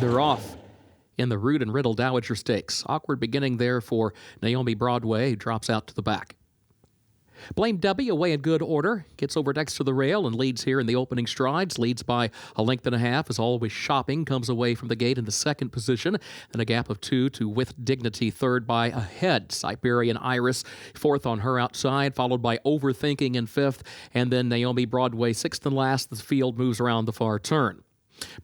They're off in the Rood and Riddle Dowager Stakes. Awkward beginning there for Naomi Broadway, who drops out to the back. Blame Debbie away in good order. Gets over next to the rail and leads here in the opening strides. Leads by a length and a half. As always, Shopping comes away from the gate in the second position. Then a gap of 2 to With Dignity, third by Ahead. Siberian Iris, fourth on her outside, followed by Overthinking in fifth. And then Naomi Broadway, sixth and last. The field moves around the far turn.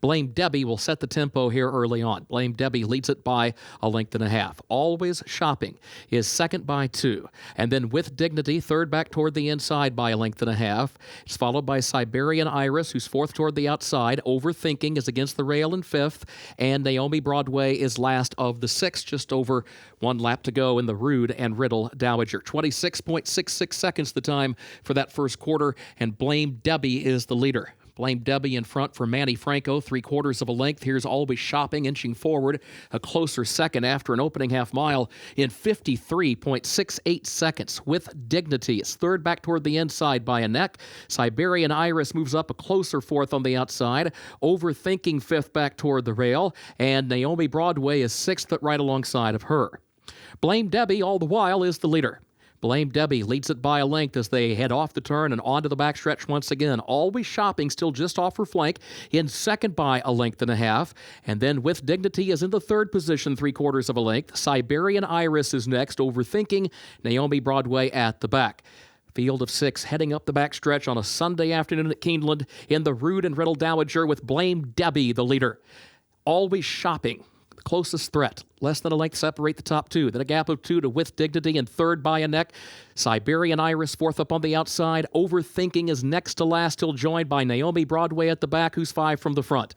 Blame Debbie will set the tempo here early on. Blame Debbie leads it by a length and a half. Always Shopping is second by 2. And then With Dignity, third back toward the inside by a length and a half. It's followed by Siberian Iris, who's fourth toward the outside. Overthinking is against the rail in fifth. And Naomi Broadway is last of the six, just over 1 lap to go in the Rood and Riddle Dowager. 26.66 seconds the time for that first quarter, and Blame Debbie is the leader. Blame Debbie in front for Manny Franco, 3/4 of a length. Here's Always Shopping inching forward, a closer second after an opening half mile in 53.68 seconds. With Dignity, it's third back toward the inside by a neck. Siberian Iris moves up a closer fourth on the outside. Overthinking fifth back toward the rail, and Naomi Broadway is sixth right alongside of her. Blame Debbie all the while is the leader. Blame Debbie leads it by a length as they head off the turn and onto the backstretch once again. Always Shopping still just off her flank in second by a length and a half. And then With Dignity is in the third position, 3/4 of a length. Siberian Iris is next. Overthinking, Naomi Broadway at the back. Field of 6 heading up the backstretch on a Sunday afternoon at Keeneland in the Rood and Riddle Dowager with Blame Debbie the leader. Always Shopping, the closest threat. Less than a length separate the top two. Then a gap of 2 to With Dignity and third by a neck. Siberian Iris fourth up on the outside. Overthinking is next to last till joined by Naomi Broadway at the back, who's 5 from the front.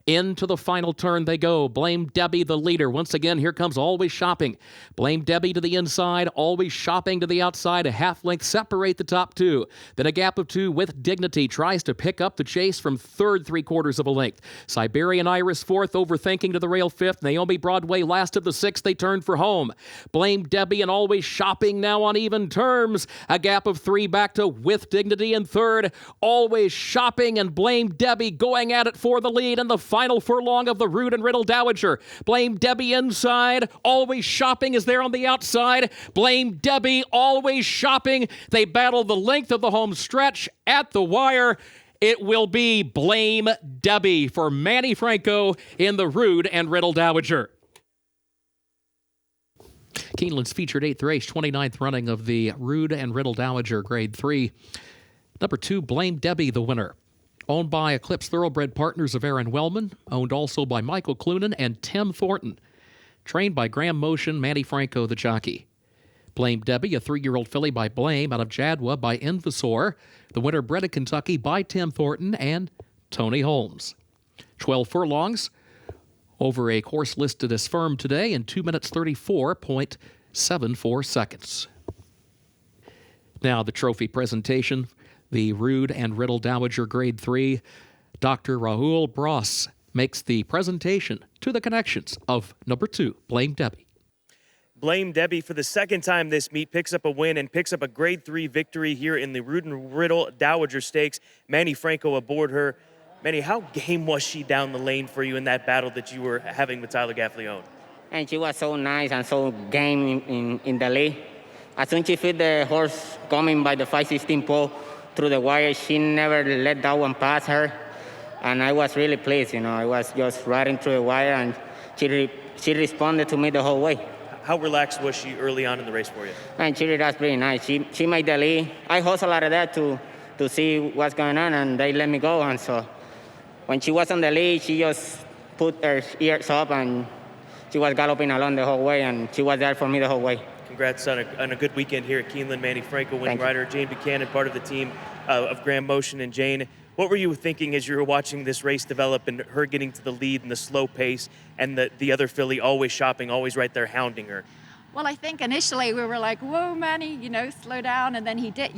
Into the final turn they go. Blame Debbie the leader. Once again, here comes Always Shopping. Blame Debbie to the inside. Always Shopping to the outside. A half length separate the top two. Then a gap of 2 With Dignity tries to pick up the chase from third, 3/4 of a length. Siberian Iris fourth. Overthinking to the rail fifth. Naomi Broadway last of the 6. They turn for home. Blame Debbie and Always Shopping now on even terms. A gap of 3 back to With Dignity in third. Always Shopping and Blame Debbie going at it for the lead in the final furlong of the Rood and Riddle Dowager. Blame Debbie inside. Always Shopping is there on the outside. Blame Debbie, Always Shopping. They battle the length of the home stretch at the wire. It will be Blame Debbie for Manny Franco in the Rood and Riddle Dowager. Keeneland's featured 8th race, 29th running of the Rood and Riddle Dowager Grade 3. Number 2, Blame Debbie, the winner. Owned by Eclipse Thoroughbred Partners of Aaron Wellman. Owned also by Michael Clunan and Tim Thornton. Trained by Graham Motion, Manny Franco, the jockey. Blame Debbie, a 3-year-old filly by Blame out of Jadwa by Envisor. The winner bred in Kentucky by Tim Thornton and Tony Holmes. 12 furlongs. Over a course listed as firm today in 2 minutes 34.74 seconds. Now the trophy presentation, the Rood and Riddle Dowager Grade 3. Dr. Rahul Bross makes the presentation to the connections of number 2, Blame Debbie. Blame Debbie for the second time this meet picks up a win and picks up a Grade 3 victory here in the Rood and Riddle Dowager Stakes. Manny Franco aboard her. Manny, how game was she down the lane for you in that battle that you were having with Tyler Gaffalione? And she was so nice and so game in the lead. As soon as she felt the horse coming by the 5:16 pole through the wire, she never let that one pass her. And I was really pleased, I was just riding through the wire, and she responded to me the whole way. How relaxed was she early on in the race for you? And she was pretty nice. She made the lead. I hustled out of that to see what's going on, and they let me go. And so when she was on the lead, she just put her ears up, and she was galloping along the whole way, and she was there for me the whole way. Congrats on a good weekend here at Keeneland. Manny Franco, winning rider. Jane Buchanan, part of the team of Graham Motion. And Jane, what were you thinking as you were watching this race develop and her getting to the lead and the slow pace and the other filly Always Shopping, always right there hounding her? Well, I think initially we were like, whoa, Manny, slow down. And then he did,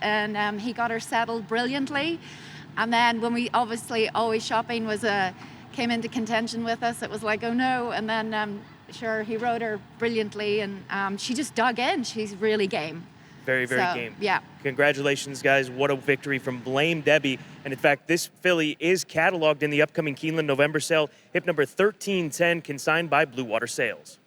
and he got her settled brilliantly. And then when we obviously Always Shopping came into contention with us, it was like, oh no. And then, sure, he rode her brilliantly, and she just dug in. She's really game. Very, very So, game. yeah. Congratulations, guys. What a victory from Blame Debbie. And in fact, this filly is cataloged in the upcoming Keeneland November sale. Hip number 1310, consigned by Blue Water Sales.